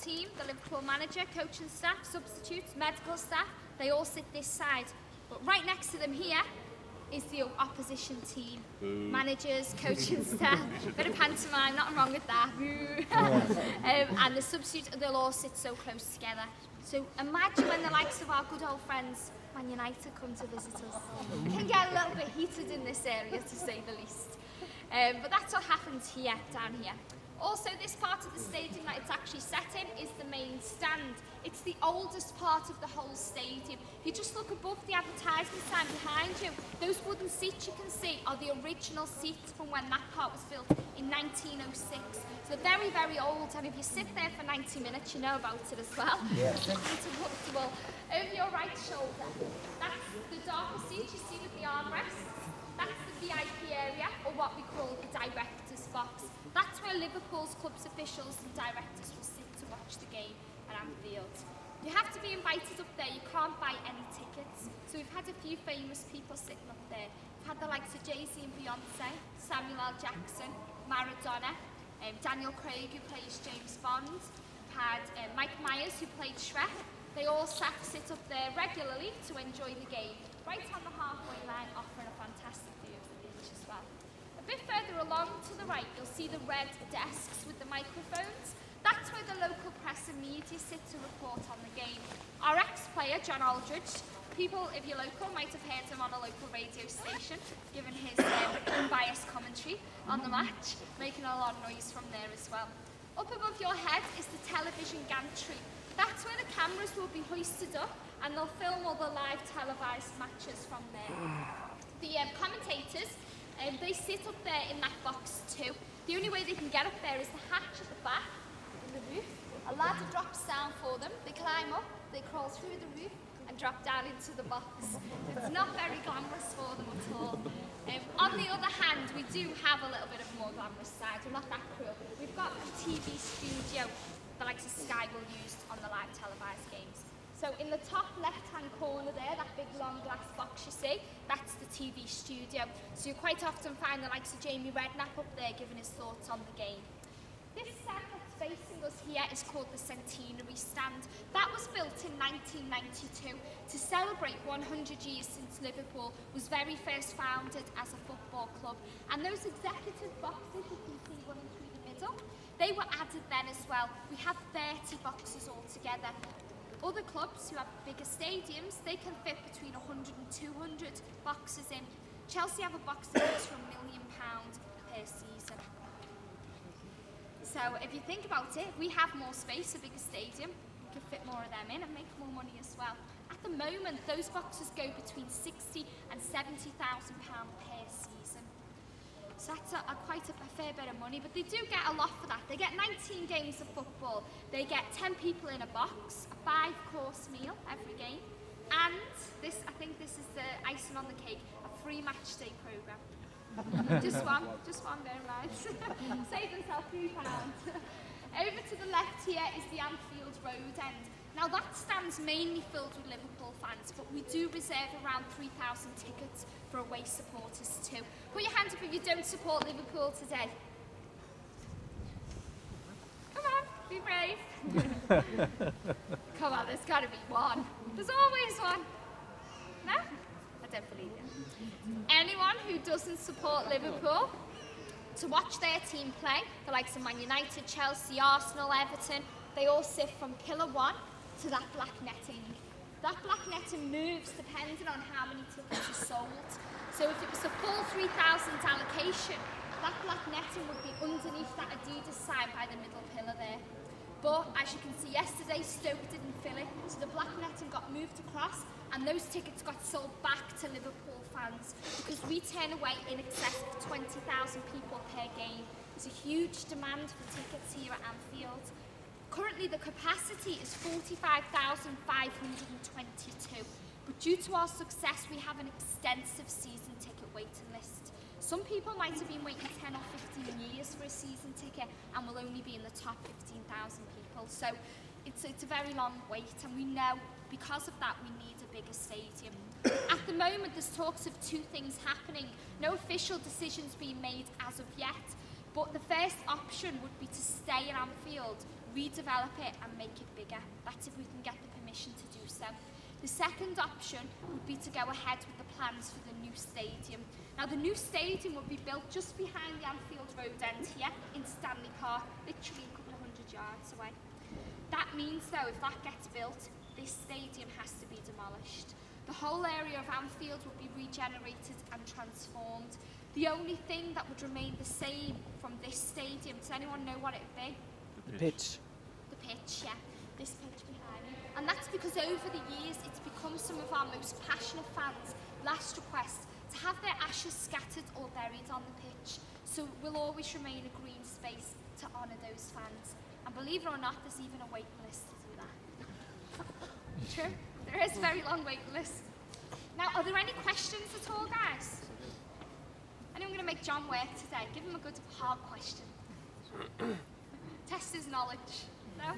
team, the Liverpool manager, coaching staff, substitutes, medical staff, they all sit this side. But right next to them here is the opposition team. Boo. Managers, coaching staff, bit of pantomime, nothing wrong with that. And the substitutes, they'll all sit so close together. So imagine when the likes of our good old friends, Man United, come to visit us. It can get a little bit heated in this area, to say the least. But that's what happens here, down here. Also, this part of the stadium that it's actually set in is the main stand. It's the oldest part of the whole stadium. If you just look above the advertisement sign behind you, those wooden seats you can see are the original seats from when that part was built in 1906. So they're very, very old, and if you sit there for 90 minutes, you know about it as well. Yeah. It's uncomfortable. Over your right shoulder, that's the darker seat you see with the armrests. That's the VIP area, or what we call the director's box. That's where Liverpool's club's officials and directors will sit to watch the game at Anfield. You have to be invited up there, you can't buy any tickets. So we've had a few famous people sitting up there. We've had the likes of Jay-Z and Beyonce, Samuel L. Jackson, Maradona, Daniel Craig, who plays James Bond. We've had Mike Myers, who played Shrek. They all sit up there regularly to enjoy the game, right on the halfway line, offering a fantastic view of the beach as well. A bit further along to the right, you'll see the red desks with the microphones. That's where the local press and media sit to report on the game. Our ex-player, John Aldridge, people, if you're local, might have heard him on a local radio station, given his unbiased commentary on the match, making a lot of noise from there as well. Up above your head is the television gantry. That's where the cameras will be hoisted up, and they'll film all the live televised matches from there. The commentators, they sit up there in that box too. The only way they can get up there is the hatch at the back, in the roof. A ladder drops down for them. They climb up, they crawl through the roof and drop down into the box. It's not very glamorous for them at all. On the other hand, we do have a little bit of a more glamorous side. We're not that cruel. We've got a TV studio, the likes of Sky will use on the live televised games. So in the top left-hand corner there, that big long glass box you see, that's the TV studio. So you quite often find the likes of Jamie Redknapp up there giving his thoughts on the game. This stand that's facing us here is called the Centenary Stand. That was built in 1992 to celebrate 100 years since Liverpool was very first founded as a football club. And those executive boxes you can see running through the middle, they were added then as well. We have 30 boxes altogether. Other clubs who have bigger stadiums, they can fit between 100 and 200 boxes in. Chelsea have a box that goes for £1 million per season. So if you think about it, we have more space, a bigger stadium, we can fit more of them in and make more money as well. At the moment, those boxes go between £60,000 and £70,000 per season. So that's quite a fair bit of money, but they do get a lot for that. They get 19 games of football, they get 10 people in a box, a 5-course meal every game, and this, I think this is the icing on the cake, a free match day programme. just one very nice. Save themselves £3. Over to the left here is the Anfield Road end. Now that stand's mainly filled with Liverpool fans, but we do reserve around 3,000 tickets for away supporters too. Put your hand up if you don't support Liverpool today. Come on, be brave. Come on, there's got to be one. There's always one. No? I don't believe it. Anyone who doesn't support Liverpool, to watch their team play, the likes of Man United, Chelsea, Arsenal, Everton, they all sit from pillar 1 to that black netting. That black netting moves depending on how many tickets are sold. So if it was a full 3,000 allocation, that black netting would be underneath that Adidas sign by the middle pillar there. But as you can see yesterday, Stoke didn't fill it, so the black netting got moved across and those tickets got sold back to Liverpool fans because we turn away in excess of 20,000 people per game. There's a huge demand for tickets here at Anfield. Currently the capacity is 45,522, but due to our success we have an extensive season ticket waiting list. Some people might have been waiting 10 or 15 years for a season ticket and will only be in the top 15,000 people. So it's a very long wait, and we know because of that we need a bigger stadium. At the moment there's talks of 2 things happening. No official decisions being made as of yet, but the first option would be to stay in Anfield, redevelop it and make it bigger. That's if we can get the permission to do so. The second option would be to go ahead with the plans for the new stadium. Now the new stadium would be built just behind the Anfield Road end here in Stanley Park, literally a couple of 100 yards away. That means though, if that gets built, this stadium has to be demolished. The whole area of Anfield would be regenerated and transformed. The only thing that would remain the same from this stadium, does anyone know what it would be? The pitch. The pitch, yeah. This pitch behind me. And that's because over the years, it's become some of our most passionate fans' last request to have their ashes scattered or buried on the pitch. So it will always remain a green space to honour those fans. And believe it or not, there's even a waiting list to do that. True, there is a very long waiting list. Now, are there any questions at all, guys? Anyone going to make John work today? Give him a good hard question. Test his knowledge. No?